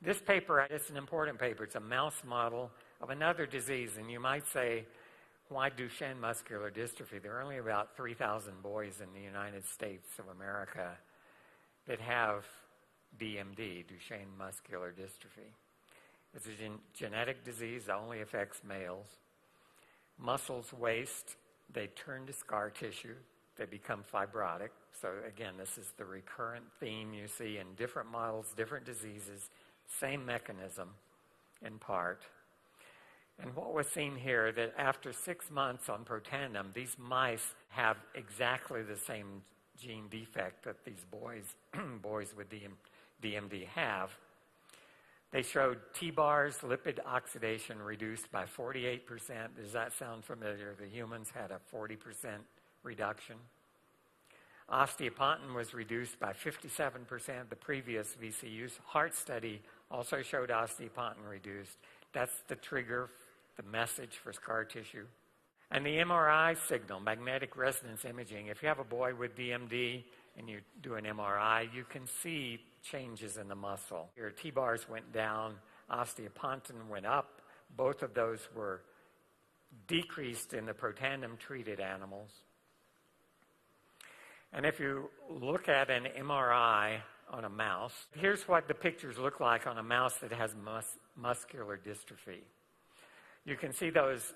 This paper, it's an important paper. It's a mouse model of another disease. And you might say, why Duchenne muscular dystrophy? There are only about 3,000 boys in the United States of America that have DMD, Duchenne muscular dystrophy. It's a genetic disease that only affects males. Muscles waste. They turn to scar tissue. They become fibrotic. So again, this is the recurrent theme you see in different models, different diseases, same mechanism in part. And what was seen here, that after 6 months on Protandim, these mice have exactly the same gene defect that these boys with DMD have. They showed T-bars, lipid oxidation reduced by 48%. Does that sound familiar? The humans had a 40% reduction. Osteopontin was reduced by 57%. The previous VCU heart study also showed osteopontin reduced. That's the trigger, the message for scar tissue. And the MRI signal, magnetic resonance imaging, if you have a boy with DMD and you do an MRI, you can see changes in the muscle. Your T-bars went down, osteopontin went up. Both of those were decreased in the Protandim-treated animals. And if you look at an MRI on a mouse, here's what the pictures look like on a mouse that has muscular dystrophy. You can see those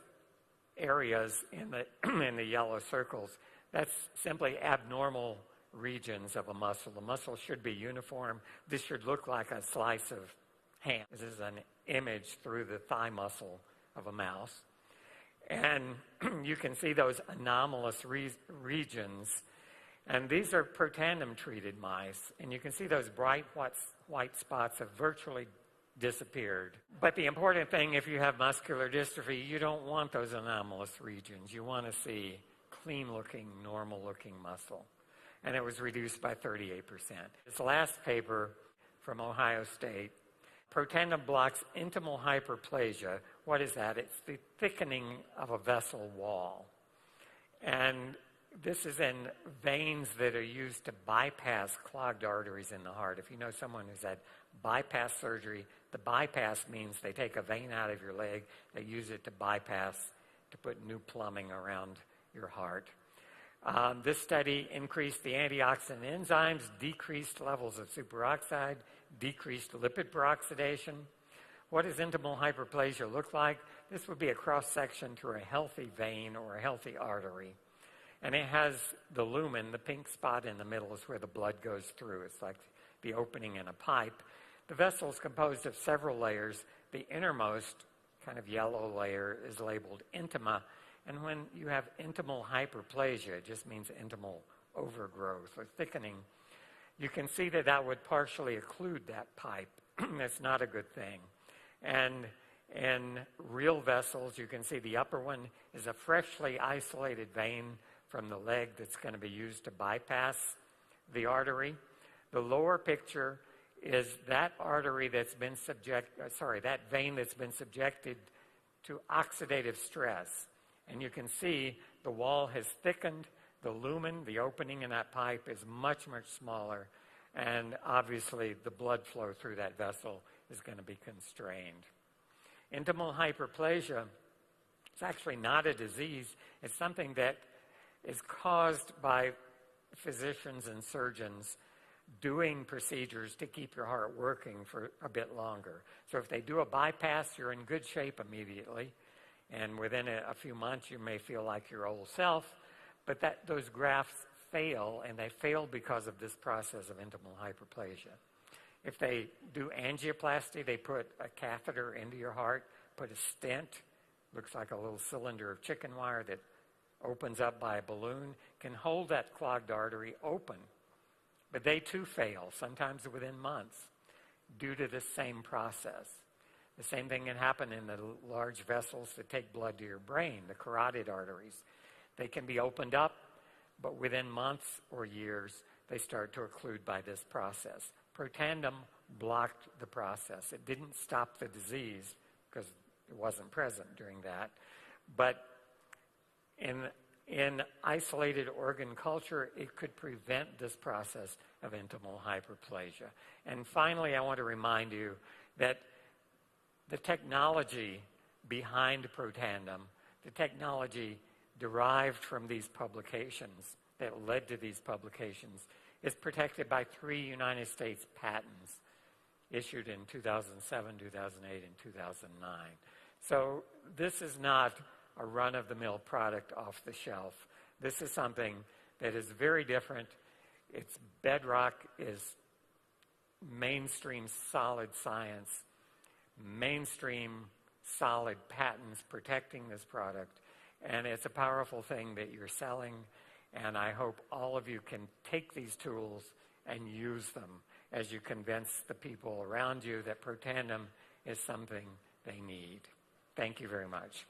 areas in the yellow circles. That's simply abnormal regions of a muscle. The muscle should be uniform. This should look like a slice of ham. This is an image through the thigh muscle of a mouse. And you can see those anomalous regions. And these are Protandim-treated mice. And you can see those bright white spots have virtually disappeared. But the important thing, if you have muscular dystrophy, you don't want those anomalous regions. You want to see clean-looking, normal-looking muscle. And it was reduced by 38%. This last paper from Ohio State, Protandim blocks intimal hyperplasia. What is that? It's the thickening of a vessel wall. And this is in veins that are used to bypass clogged arteries in the heart. If you know someone who's had bypass surgery, the bypass means they take a vein out of your leg, they use it to bypass, to put new plumbing around your heart. This study increased the antioxidant enzymes, decreased levels of superoxide, decreased lipid peroxidation. What does intimal hyperplasia look like? This would be a cross-section through a healthy vein or a healthy artery. And it has the lumen, the pink spot in the middle is where the blood goes through. It's like the opening in a pipe. The vessel is composed of several layers. The innermost kind of yellow layer is labeled intima. And when you have intimal hyperplasia, it just means intimal overgrowth or thickening. You can see that that would partially occlude that pipe. That's not a good thing. And in real vessels, you can see the upper one is a freshly isolated vein from the leg that's going to be used to bypass the artery. The lower picture is that artery that's been that vein that's been subjected to oxidative stress. And you can see the wall has thickened, the lumen, the opening in that pipe is much, much smaller, and obviously the blood flow through that vessel is going to be constrained. Intimal hyperplasia is actually not a disease. It's something that is caused by physicians and surgeons doing procedures to keep your heart working for a bit longer. So if they do a bypass, you're in good shape immediately. And within a few months, you may feel like your old self. But those grafts fail, and they fail because of this process of intimal hyperplasia. If they do angioplasty, they put a catheter into your heart, put a stent, looks like a little cylinder of chicken wire that opens up by a balloon, can hold that clogged artery open. But they too fail, sometimes within months, due to this same process. The same thing can happen in the large vessels that take blood to your brain, the carotid arteries. They can be opened up, but within months or years, they start to occlude by this process. Protandim blocked the process. It didn't stop the disease because it wasn't present during that. But in isolated organ culture, it could prevent this process of intimal hyperplasia. And finally, I want to remind you that the technology behind Protandim, the technology derived from these publications that led to these publications, is protected by 3 United States patents issued in 2007, 2008, and 2009. So this is not a run-of-the-mill product off the shelf. This is something that is very different. Its bedrock is mainstream solid science, mainstream solid patents protecting this product, and it's a powerful thing that you're selling, and I hope all of you can take these tools and use them as you convince the people around you that Protandim is something they need. Thank you very much.